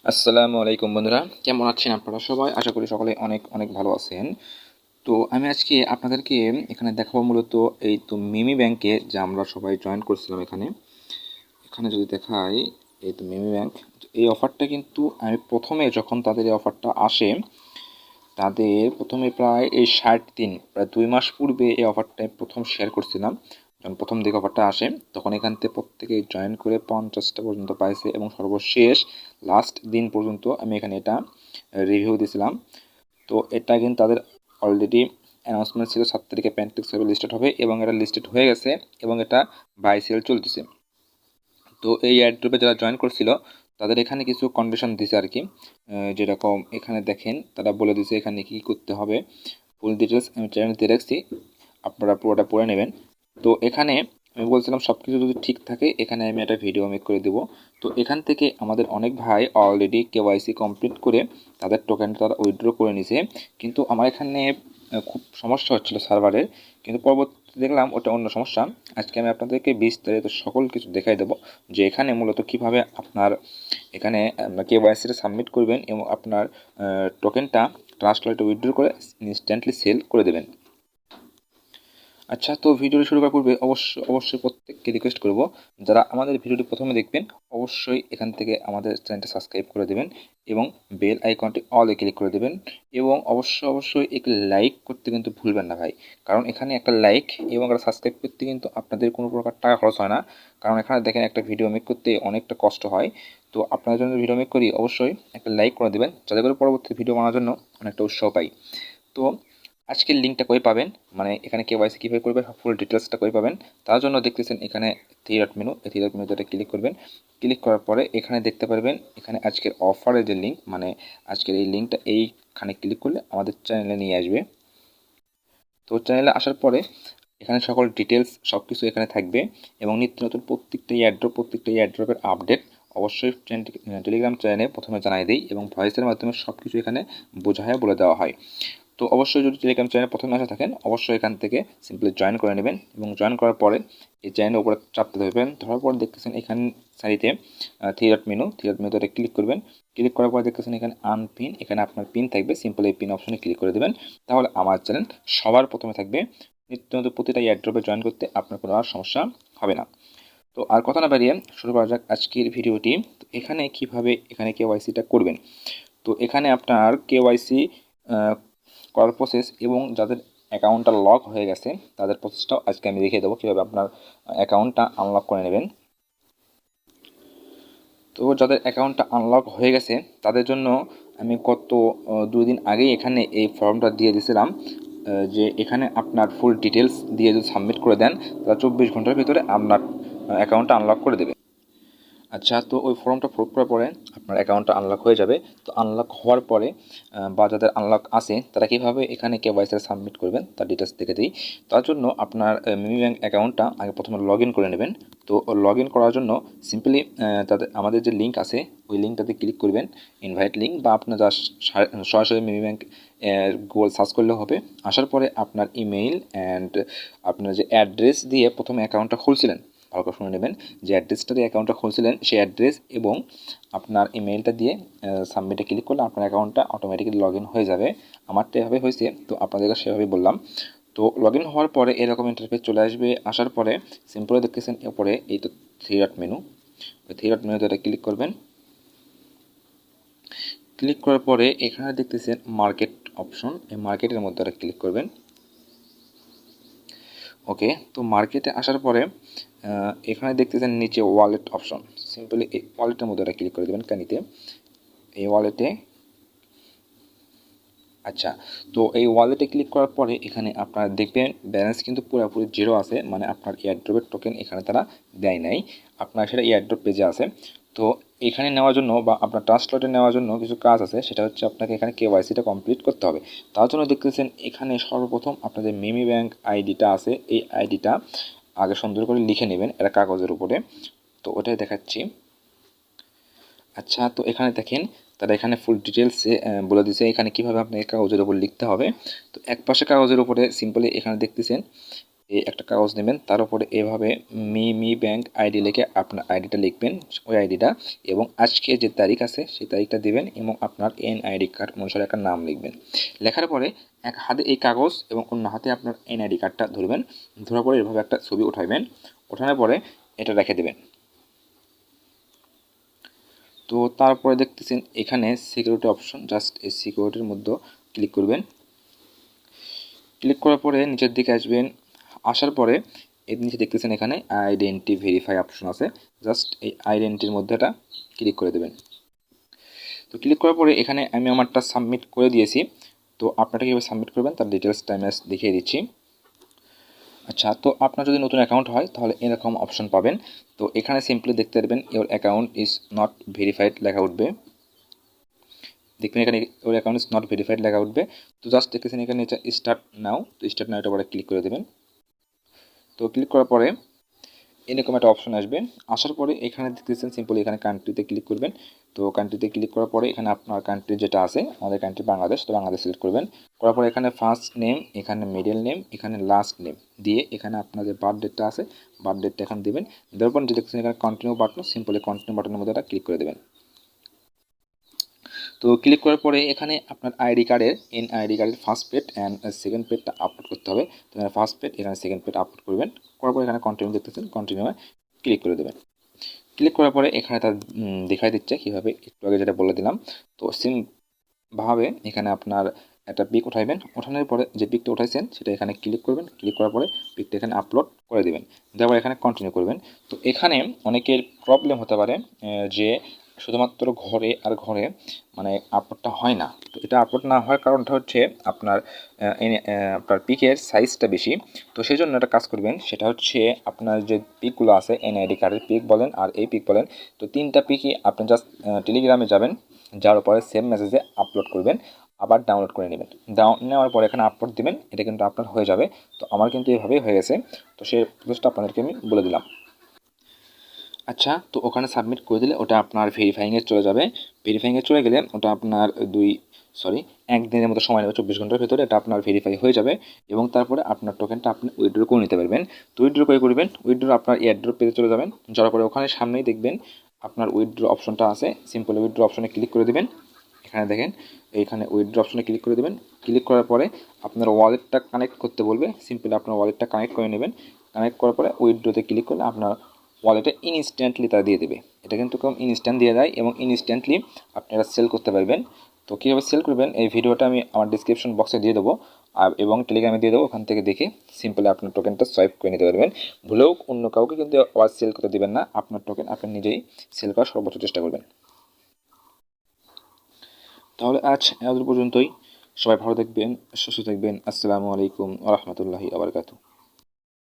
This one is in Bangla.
আসসালামু আলাইকুম বন্ধুরা, কেমন আছেন আপনারা সবাই? আশা করি সকলে অনেক অনেক ভালো আছেন। তো আমি আজকে আপনাদেরকে এখানে দেখাবো মূলত এই তো মিমি ব্যাংকে যে আমরা সবাই জয়েন করছিলাম এখানে। এখানে যদি দেখাই এই তো মিমি ব্যাংক, এই অফারটা কিন্তু আমি প্রথমে যখন তাদের এই অফারটা আসে, তাদের প্রথমে প্রায় এই 60 দিন প্রায় 2 মাস পূর্বে এই অফারটা প্রথম শেয়ার করছিলাম। যখন প্রথম দিকে অফারটা আসে তখন এখান থেকে প্রত্যেকে জয়েন করে 50টা পর্যন্ত পাইছে এবং সর্বশেষ লাস্ট দিন পর্যন্ত আমি এখানে এটা রিভিউ দিয়েছিলাম। তো এটা কিন্তু তাদের অলরেডি অ্যানাউন্সমেন্ট ছিল 7 তারিখে প্যান্টেক্স হিসেবে লিস্টেড হবে এবং এটা লিস্টেড হয়ে গেছে এবং এটা বাই সেল চলতেছে। তো এই এয়ারড্রপে যারা জয়েন করছিল তাদের এখানে কিছু কন্ডিশন দিছে আর কি, যেরকম এখানে দেখেন তারা বলে দিছে এখানে কি করতে হবে। ফুল ডিটেলস আমি চ্যানেল দিয়ে রাখছি, আপনারা পুরোটা পড়ে নেবেন। তো এখানে আমি বলছিলাম সব কিছু যদি ঠিক থাকে এখানে আমি একটা ভিডিও মেক করে দেবো। তো এখান থেকে আমাদের অনেক ভাই অলরেডি কেওয়াইসি কমপ্লিট করে তাদের টোকেনটা তারা উইথড্র করে নিছে, কিন্তু আমার এখানে খুব সমস্যা হচ্ছিল সার্ভারের, কিন্তু পরবর্তীতে দেখলাম ওটা অন্য সমস্যা। আজকে আমি আপনাদেরকে বিস্তারিত সকল কিছু দেখাই দেবো যে এখানে মূলত কিভাবে আপনার এখানে কেওয়াইসিটা সাবমিট করবেন এবং আপনার টোকেনটা ট্রান্সলেটে উইথড্র করে ইনস্ট্যান্টলি সেল করে দেবেন। আচ্ছা, তো ভিডিওটি শুরু করার পূর্বে অবশ্যই প্রত্যেককে রিকোয়েস্ট করব, যারা আমাদের ভিডিওটি প্রথমে দেখবেন অবশ্যই এখান থেকে আমাদের চ্যানেলটা সাবস্ক্রাইব করে দেবেন এবং বেল আইকনটি অলে ক্লিক করে দেবেন এবং অবশ্যই একটি লাইক করতে কিন্তু ভুলবেন না ভাই, কারণ এখানে একটা লাইক এবং একটা সাবস্ক্রাইব করতে কিন্তু আপনাদের কোনো প্রকার টাকা খরচ হয় না। কারণ এখানে দেখেন একটা ভিডিও মেক করতে অনেকটা কষ্ট হয়। তো আপনাদের জন্য ভিডিও মেক করি, অবশ্যই একটা লাইক করে দেবেন যাতে করে পরবর্তী ভিডিও বানানোর জন্য অনেকটা উৎসাহ পাই। তো আজকের লিঙ্কটা কই পাবেন, মানে এখানে কেওয়াইসি কীভাবে করবেন ফুল ডিটেলসটা কই পাবেন, তার জন্য দেখতেছেন এখানে থ্রি ডট মেনু, এই থ্রি ডট মেনুতে ক্লিক করবেন। ক্লিক করার পরে এখানে দেখতে পারবেন এখানে আজকের অফারের যে লিঙ্ক, মানে আজকের এই লিঙ্কটা এইখানে ক্লিক করলে আমাদের চ্যানেলে নিয়ে আসবে। তো চ্যানেলে আসার পরে এখানে সকল ডিটেলস সব কিছু এখানে থাকবে এবং নিত্য নতুন প্রত্যেকটা এয়ারড্রপের আপডেট অবশ্যই টেলিগ্রাম চ্যানেলে প্রথমে জানাই দিই এবং ভয়েসের মাধ্যমে সব কিছু এখানে বোঝায় বলে দেওয়া হয়। তো অবশ্যই যদি টেলিগ্রাম চ্যানেলে প্রথমে আসা থাকেন অবশ্যই এখান থেকে সিম্পলি জয়েন করে নেবেন এবং জয়েন করার পরে এই চ্যানেলের উপরে চাপতে ধরবেন, ধরার পর দেখতেছেন এখানে সারিতে থ্রি ডট মেনুতে ক্লিক করবেন। ক্লিক করার পর দেখতেছেন এখানে আনপিন, এখানে আপনার পিন থাকবে, সিম্পল এই পিন অপশনে ক্লিক করে দেবেন। তাহলে আমার চ্যানেল সবার প্রথমে থাকবে, নিত্য নতুন প্রতিটা এয়ারড্রপে জয়েন করতে আপনার কোনো আর সমস্যা হবে না। তো আর কথা না বাড়িয়ে শুরু করা যাক আজকের ভিডিওটি। এখানে কিভাবে এখানে কেওয়াইসিটা করবেন, তো এখানে আপনার কেওয়াইসি করার প্রসেস এবং যাদের অ্যাকাউন্টটা লক হয়ে গেছে তাদের প্রসেসটাও আজকে আমি দেখিয়ে দেবো কীভাবে আপনার অ্যাকাউন্টটা আনলক করে নেবেন। তো যাদের অ্যাকাউন্টটা আনলক হয়ে গেছে তাদের জন্য আমি গত 2 দিন আগেই এখানে এই ফর্মটা দিয়ে দিয়েছিলাম, যে এখানে আপনার ফুল ডিটেলস দিয়ে যদি সাবমিট করে দেন তাহলে 24 ঘন্টার ভিতরে আপনার অ্যাকাউন্টটা আনলক করে দেবে। আচ্ছা, তো ওই ফর্মটা ফিল করার পরে আপনার অ্যাকাউন্টটা আনলক হয়ে যাবে। তো আনলক হওয়ার পরে বা যাদের আনলক আছে তারা কীভাবে এখানে কেওয়াইসি সাবমিট করবেন তার ডিটেলস দেখে দিই। তার জন্য আপনার মিমি ব্যাংক অ্যাকাউন্টটা আগে প্রথমে লগ ইন করে নেবেন। তো লগ ইন করার জন্য সিম্পলি তাদের আমাদের যে লিঙ্ক আছে ওই লিঙ্কটাতে ক্লিক করবেন, ইনভাইট লিঙ্ক, বা আপনার জাস্ট সরাসরি মিমি ব্যাংক গুগল সার্চ করলেও হবে। আসার পরে আপনার ইমেইল অ্যান্ড আপনার যে অ্যাড্রেস দিয়ে প্রথমে অ্যাকাউন্টটা খুলছিলেন, ভালো করে শুনে নেবেন, যে অ্যাড্রেসটা দিয়ে অ্যাকাউন্টটা খুলছিলেন সেই অ্যাড্রেস এবং আপনার ইমেইলটা দিয়ে সাবমিটে ক্লিক করলে আপনার অ্যাকাউন্টটা অটোমেটিক্যালি লগ ইন হয়ে যাবে। আমারটা এভাবে হয়েছে, তো আপনাদেরকে সেভাবেই বললাম। তো লগ ইন হওয়ার পরে এরকম ইন্টারফেস চলে আসবে। আসার পরে সিম্পলি দেখতেছেন এরপরে এই তো থ্রি ডট মেনু, ওই থ্রি ডট মেনুতে ক্লিক করবেন। ক্লিক করার পরে এখানে দেখতেছেন মার্কেট অপশন, এই মার্কেটের মধ্যে ক্লিক করবেন। ওকে, তো মার্কেটে আসার পরে এখানে দেখতেছেন নিচে ওয়ালেট অপশন, সিম্পলি এই ওয়ালেটের মধ্যে ক্লিক করে দেবেন কানিতে, এই ওয়ালেটে। আচ্ছা, তো এই ওয়ালেটে ক্লিক করার পরে এখানে আপনারা দেখবেন ব্যালেন্স কিন্তু পুরোপুরি জিরো আছে, মানে আপনার এয়ারড্রপের টোকেন এখানে তারা দেয় নাই, আপনার সেটা এয়ারড্রপ পেজে আছে। তো এখানে নেওয়ার জন্য বা আপনার ট্রান্সলেটে নেওয়ার জন্য কিছু কাজ আছে, সেটা হচ্ছে আপনাকে এখানে কেওয়াইসিটা কমপ্লিট করতে হবে। তার জন্য দেখতেছেন এখানে সর্বপ্রথম আপনাদের মিমি ব্যাংক আইডিটা আছে, এই আইডিটা আগে সুন্দর করে লিখে নেবেন এটা কাগজের উপরে। তো ওটাই দেখাচ্ছি। আচ্ছা, তো এখানে দেখেন তারা এখানে ফুল ডিটেলসে বলে দিয়েছে এখানে কীভাবে আপনাকে কাগজের উপর লিখতে হবে। তো এক পাশে কাগজের উপরে সিম্পলি এখানে দেখতেছেন এই একটা কাগজ নেবেন, তার উপরে এভাবে মি ব্যাংক আইডি লিখে আপনার আইডিটা লিখবেন, ওই আইডিটা, এবং আজকে যে তারিখ আছে সেই তারিখটা দিবেন এবং আপনার এনআইডি কার্ড অনুসারে একটা নাম লিখবেন। লেখার পরে এক হাতে এই কাগজ এবং অন্য হাতে আপনার এনআইডি কার্ডটা ধরবেন, ধরার পরে এভাবে একটা ছবি উঠাইবেন, ওঠানোর পরে এটা রেখে দেবেন। তো তারপরে দেখতেছেন এখানে সিকিউরিটি অপশন, জাস্ট এই সিকিউরিটির মধ্যে ক্লিক করবেন। ক্লিক করার পরে নিচের দিকে আসবেন, আসার পরে এর নিচে দেখতেছেন এখানে আইডেন্টি ভেরিফাই অপশন আছে, জাস্ট এই আইডেন্টিটির মধ্যে এটা ক্লিক করে দেবেন। তো ক্লিক করার পরে এখানে আমি আমারটা সাবমিট করে দিয়েছি। তো আপনারা কীভাবে সাবমিট করবেন তার ডিটেলস টাইমে দেখিয়ে দিচ্ছি। আচ্ছা, তো আপনার যদি নতুন অ্যাকাউন্ট হয় তাহলে এরকম অপশন পাবেন। তো এখানে সিম্পলি দেখতে পারবেন your account is not verified লেখা উঠবে, দেখবেন এখানে ওর অ্যাকাউন্ট ইজ নট ভেরিফাইড লেখা উঠবে। তো জাস্ট দেখতেছেন এখানে স্টার্ট নাও, তো স্টার্ট নাও এটা পরে ক্লিক করে দেবেন। তো ক্লিক করার পরে এরকম একটা অপশন আসবে, আসার পরে এখানে দেখতেছেন সিম্পলি এখানে কান্ট্রিতে ক্লিক করবেন। তো কান্ট্রিতে ক্লিক করার পরে এখানে আপনার কান্ট্রি যেটা আছে, আমাদের কান্ট্রি বাংলাদেশ, তো বাংলাদেশ সিলেক্ট করবেন। করার পরে এখানে ফার্স্ট নেম, এখানে মিডল নেম, এখানে লাস্ট নেম দিয়ে এখানে আপনার যে বার্থ ডেটটা আছে বার্থ ডেটটা এখানে দেবেন। দেওয়ার পর যে দেখতেছেন এখানে কন্টিনিউ বাটন, সিম্পলি কন্টিনিউ বাটনের মধ্যে এটা ক্লিক করে দেবেন। তো ক্লিক করার পরে এখানে আপনার আইডি কার্ডের এনআইডি কার্ডের ফার্স্ট পেজ অ্যান্ড সেকেন্ড পেজটা আপলোড করতে হবে। তো এখানে ফার্স্ট পেজ, এখানে সেকেন্ড পেজ আপলোড করবেন। করার পরে এখানে কন্টিনিউ দেখতেছেন, কন্টিনিউ ক্লিক করে দেবেন। ক্লিক করার পরে এখানে তার দেখাই দিচ্ছে কীভাবে, একটু আগে যেটা বলে দিলাম। তো সেমভাবে এখানে আপনার একটা পিক উঠাইবেন, ওঠানোর পরে যে পিকটা উঠাইছেন সেটা এখানে ক্লিক করবেন, ক্লিক করার পরে পিকটা এখানে আপলোড করে দেবেন, দেওয়ার পরে এখানে কন্টিনিউ করবেন। তো এখানে অনেকের প্রবলেম হতে পারে যে শুধুমাত্র ঘরে আর ঘরে মানে আপলোডটা হয় না। তো এটা আপলোড না হওয়ার কারণটা হচ্ছে আপনার আপনার পিকের সাইজটা বেশি। তো সেই জন্য একটা কাজ করবেন, সেটা হচ্ছে আপনার যে পিকগুলো আছে এনআইডি কার্ডের পিক বলেন আর এই পিক বলেন, তো তিনটা পিকই আপনি জাস্ট টেলিগ্রামে যাবেন, যাওয়ার পরে সেম মেসেজে আপলোড করবেন, আবার ডাউনলোড করে নেবেন, নেওয়ার পরে এখানে আপলোড দিবেন, এটা কিন্তু আপলোড হয়ে যাবে। তো আমার কিন্তু এভাবেই হয়ে গেছে, তো সেই প্রসেসটা আপনাদেরকে আমি বলে দিলাম। আচ্ছা, তো ওখানে সাবমিট করে দিলে ওটা আপনার ভেরিফাইংয়ে চলে যাবে। ভেরিফাইংয়ে চলে গেলে ওটা আপনার একদিনের মতো সময় নেবে, 24 ঘন্টার ভেতরে এটা আপনার ভেরিফাই হয়ে যাবে এবং তারপরে আপনার টোকেনটা আপনি উইথড্র করে নিতে পারবেন। তো উইথড্র করে করবেন, উইথড্র আপনার এয়ারড্রপ পেজে চলে যাবেন, যাওয়ার পরে ওখানে সামনেই দেখবেন আপনার উইথড্র অপশনটা আছে, সিম্পল উইথড্র অপশনে ক্লিক করে দেবেন। এখানে দেখেন এইখানে উইথড্র অপশনে ক্লিক করে দেবেন। ক্লিক করার পরে আপনার ওয়ালেটটা কানেক্ট করতে বলবে, সিম্পলি আপনার ওয়ালেটটা কানেক্ট করে নেবেন। কানেক্ট করার পরে উইথড্রতে ক্লিক করলে আপনার ওয়ালেটে ইনস্ট্যান্টলি তারা দিয়ে দেবে। এটা কিন্তু কম ইনস্ট্যান্ট দিয়ে দেয় এবং ইনস্ট্যান্টলি আপনারা সেল করতে পারবেন। তো কীভাবে সেল করবেন এই ভিডিওটা আমি আমার ডিসক্রিপশন বক্সে দিয়ে দেবো এবং টেলিগ্রামে দিয়ে দেবো, ওখান থেকে দেখে সিম্পলি আপনার টোকেনটা সোয়াইপ করে নিতে পারবেন। ভুলেও অন্য কাউকে কিন্তু ওয়াচ সেল করতে দেবেন না, আপনার টোকেন আপনি নিজেই সেল করার সর্বোচ্চ চেষ্টা করবেন। তাহলে আজ এত পর্যন্তই, সবাই ভালো থাকবেন, সুস্থ থাকবেন। আসসালামু আলাইকুম ওয়া রাহমাতুল্লাহি ওয়া বারাকাতুহু।